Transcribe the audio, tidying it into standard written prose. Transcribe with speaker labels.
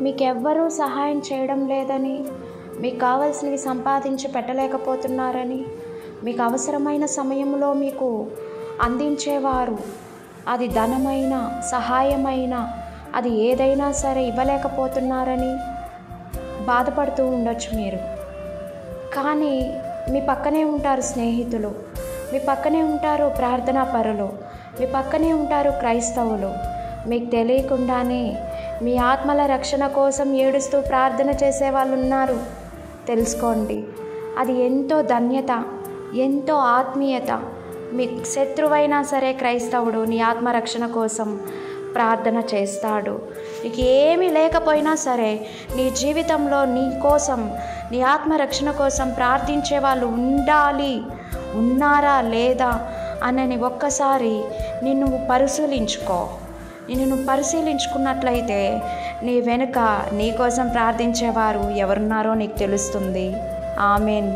Speaker 1: మీకెవ్వరూ సహాయం చేయడం లేదని, మీకు కావాల్సినవి సంపాదించి పెట్టలేకపోతున్నారని, మీకు అవసరమైన సమయంలో మీకు అందించేవారు అది ధనమైన, సహాయమైన, అది ఏదైనా సరే ఇవ్వలేకపోతున్నారని బాధపడుతూ ఉండొచ్చు మీరు. కానీ మీ పక్కనే ఉంటారు స్నేహితులు, మీ పక్కనే ఉంటారు ప్రార్థనా పరులు, మీ పక్కనే ఉంటారు క్రైస్తవులు. మీకు తెలియకుండానే మీ ఆత్మల రక్షణ కోసం ఏడుస్తూ ప్రార్థన చేసే వాళ్ళు ఉన్నారు. తెలుసుకోండి, అది ఎంతో ధన్యత, ఎంతో ఆత్మీయత. మీ శత్రువైనా సరే క్రైస్తవుడు నీ ఆత్మరక్షణ కోసం ప్రార్థన చేస్తాడు. నీకు ఏమీ లేకపోయినా సరే నీ జీవితంలో నీ కోసం, నీ ఆత్మరక్షణ కోసం ప్రార్థించే వాళ్ళు ఉండాలి, ఉన్నారా లేదా అని ఒక్కసారి నిన్ను పరిశీలించుకో. నిన్ను పరిశీలించుకున్నట్లయితే నీ వెనుక నీ కోసం ప్రార్థించేవారు ఎవరున్నారో నీకు తెలుస్తుంది. ఆమెన్.